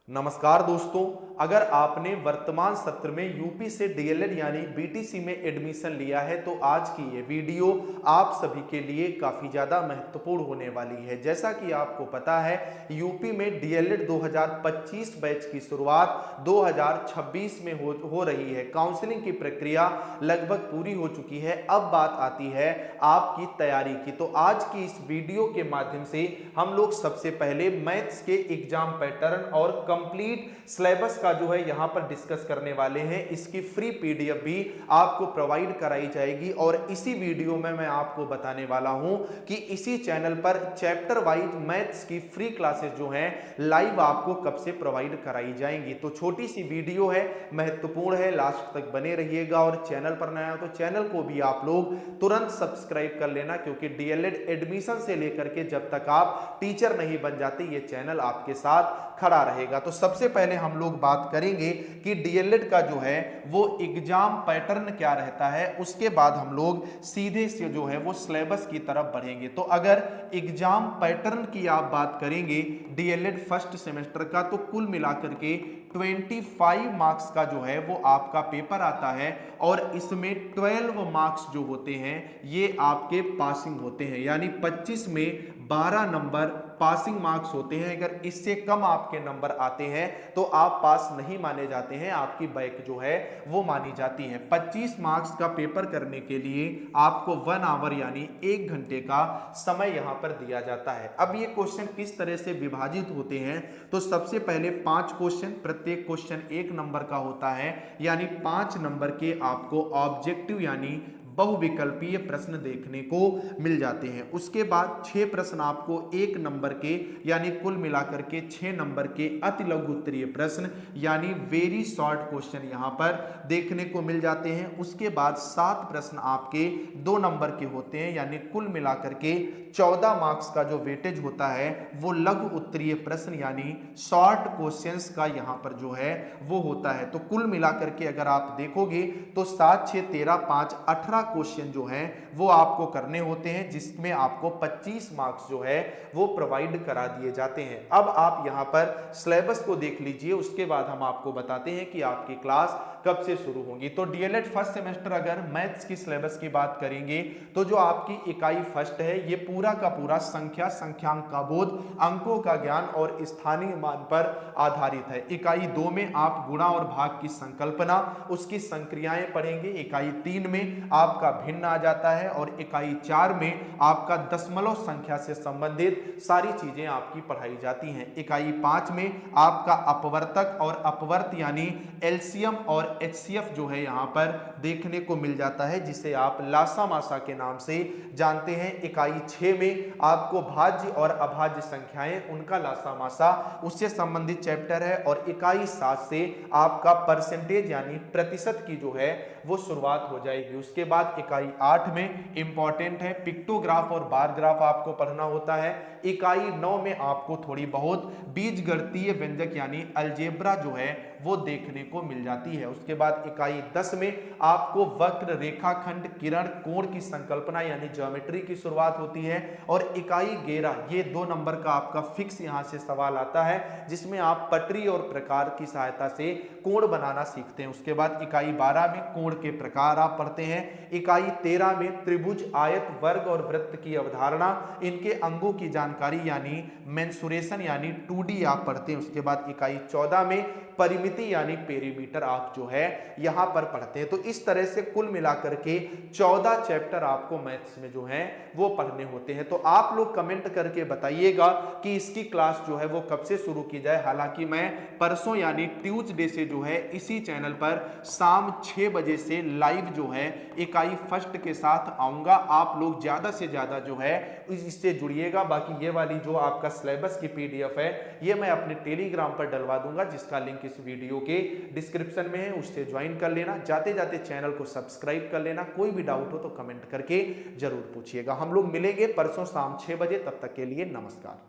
नमस्कार दोस्तों, अगर आपने वर्तमान सत्र में यूपी से डीएलएड यानी बीटीसी में एडमिशन लिया है तो आज की ये वीडियो आप सभी के लिए काफी ज्यादा महत्वपूर्ण होने वाली है। जैसा कि आपको पता है, यूपी में डीएलएड 2025 बैच की शुरुआत 2026 में हो रही है। काउंसलिंग की प्रक्रिया लगभग पूरी हो चुकी है। अब बात आती है आपकी तैयारी की। तो आज की इस वीडियो के माध्यम से हम लोग सबसे पहले मैथ्स के एग्जाम पैटर्न और कंप्लीट सिलेबस का जो है यहां पर डिस्कस करने वाले हैं। इसकी फ्री पीडीएफ भी आपको प्रोवाइड कराई जाएगी और इसी वीडियो में मैं आपको बताने वाला हूं कि इसी चैनल पर चैप्टर वाइज मैथ्स की फ्री क्लासेस जो हैं लाइव आपको कब से प्रोवाइड कराई जाएंगी। तो छोटी सी वीडियो है, महत्वपूर्ण है, लास्ट तक बने रहिएगा। और चैनल पर नया हो तो चैनल को भी आप लोग तुरंत सब्सक्राइब कर लेना, क्योंकि डीएलएड एडमिशन से लेकर के जब तक आप टीचर नहीं बन जाते ये चैनल आपके साथ खड़ा रहेगा। तो सबसे पहले हम लोग बात करेंगे कि डीएलएड का जो है वो एग्जाम पैटर्न क्या रहता है, उसके बाद हम लोग सीधे से जो है वो सिलेबस की तरफ बढ़ेंगे। तो अगर एग्जाम पैटर्न की आप बात करेंगे डीएलएड फर्स्ट सेमेस्टर का, तो कुल मिलाकर के 25 मार्क्स का जो है वो आपका पेपर आता है और इसमें 12 मार्क्स जो होते हैं ये आपके पासिंग होते हैं, यानी 25 में 12 नंबर पासिंग मार्क्स होते हैं। अगर इससे कम आपके नंबर आते हैं तो आप पास नहीं माने जाते हैं, आपकी बैक जो है वो मानी जाती है। 25 मार्क्स का पेपर करने के लिए आपको 1 आवर यानी 1 घंटे का समय यहां पर दिया जाता है। अब ये क्वेश्चन किस तरह से विभाजित होते हैं, तो सबसे पहले 5 क्वेश्चन, प्रत्येक क्वेश्चन 1 नंबर का होता है, यानी 5 नंबर के आपको ऑब्जेक्टिव यानी बहुविकल्पीय प्रश्न देखने को मिल जाते हैं। उसके बाद 6 प्रश्न आपको 1 नंबर के यानी कुल मिलाकर के 6 नंबर के अति लघु उत्तरीय प्रश्न यानी वेरी शॉर्ट क्वेश्चन यहां पर देखने को मिल जाते हैं। उसके बाद 7 प्रश्न आपके 2 नंबर के होते हैं, यानी कुल मिलाकर के 14 मार्क्स का जो वेटेज होता है वो लघु उत्तरीय प्रश्न यानी शॉर्ट क्वेश्चंस का यहां पर जो है वो होता है। तो कुल मिलाकर के अगर आप देखोगे तो 7 6 13 5 18 क्वेश्चन जो हैं वो आपको करने होते हैं, जिसमें आपको 25 मार्क्स जो है वो प्रोवाइड करा दिए जाते हैं। अब आप यहां पर सिलेबस को देख लीजिए, उसके बाद हम आपको बताते हैं कि आपकी क्लास कब से शुरू होगी। तो डीएलएड फर्स्ट सेमेस्टर अगर मैथ्स की सिलेबस की बात करेंगे तो जो आपकी इकाई फर्स्ट है ये पूरा का पूरा संख्यांक का बोध, अंकों का ज्ञान और स्थानीय मान पर आधारित है। इकाई 2 में आप गुणा और भाग की संकल्पना, उसकी संक्रियाएं पढ़ेंगे। इकाई 3 में आपका भिन्न आ जाता है और इकाई 4 में आपका दशमलव संख्या से संबंधित सारी चीजें आपकी पढ़ाई जाती हैं। इकाई 5 में आपका अपवर्तक और अपवर्त यानी एलसीएम और एचसीएफ जो है यहां पर देखने को मिल जाता है, जिसे आप लासा मासा के नाम से जानते हैं। इकाई 6 में आपको भाज्य और अभाज्य संख्याएं, उनका लासा मासा, उससे संबंधित चैप्टर है। और इकाई 7 से आपका परसेंटेज यानी प्रतिशत की जो है वो शुरुआत हो जाएगी। उसके बाद इकाई 8 में इंपॉर्टेंट है पिक्टोग्राफ और बार ग्राफ आपको पढ़ना होता है। इकाई 9 में आपको थोड़ी बहुत बीजगणितीय व्यंजक यानी अलजेब्रा जो है वो देखने को मिल जाती है। उसके बाद इकाई 10 में आपको वक्र, रेखाखंड, किरण, कोण की संकल्पना यानी ज्योमेट्री की शुरुआत होती है। और इकाई 11 ये 2 नंबर का आपका फिक्स यहां से सवाल आता है, जिसमें आप पटरी और प्रकार की सहायता से कोण बनाना सीखते हैं। उसके बाद इकाई 12 में कोण के प्रकार आप पढ़ते हैं। इकाई 13 में त्रिभुज, आयत, वर्ग और वृत्त की अवधारणा, इनके अंगों की जानकारी यानी मेंसुरेशन यानी 2D आप पढ़ते हैं। उसके बाद इकाई 14 में परिमिति यानी पेरीमीटर आप जो है यहां पर पढ़ते हैं। तो इस तरह से कुल मिलाकर के 14 चैप्टर आपको मैथ्स में जो है वो पढ़ने होते हैं। तो आप लोग कमेंट करके बताइएगा कि इसकी क्लास जो है वो कब से शुरू की जाए। हालांकि मैं परसों यानी ट्यूसडे से जो है इसी चैनल पर शाम 6 बजे से लाइव जो है इकाई फर्स्ट के साथ आऊंगा। आप लोग ज्यादा से ज्यादा जो है इससे जुड़िएगा। बाकी ये वाली जो आपका सिलेबस की पीडीएफ है ये मैं अपने टेलीग्राम पर डलवा दूंगा, जिसका लिंक इस वीडियो के डिस्क्रिप्शन में है, उससे ज्वाइन कर लेना। जाते जाते चैनल को सब्सक्राइब कर लेना। कोई भी डाउट हो तो कमेंट करके जरूर पूछिएगा। हम लोग मिलेंगे परसों शाम 6 बजे, तब तक के लिए नमस्कार।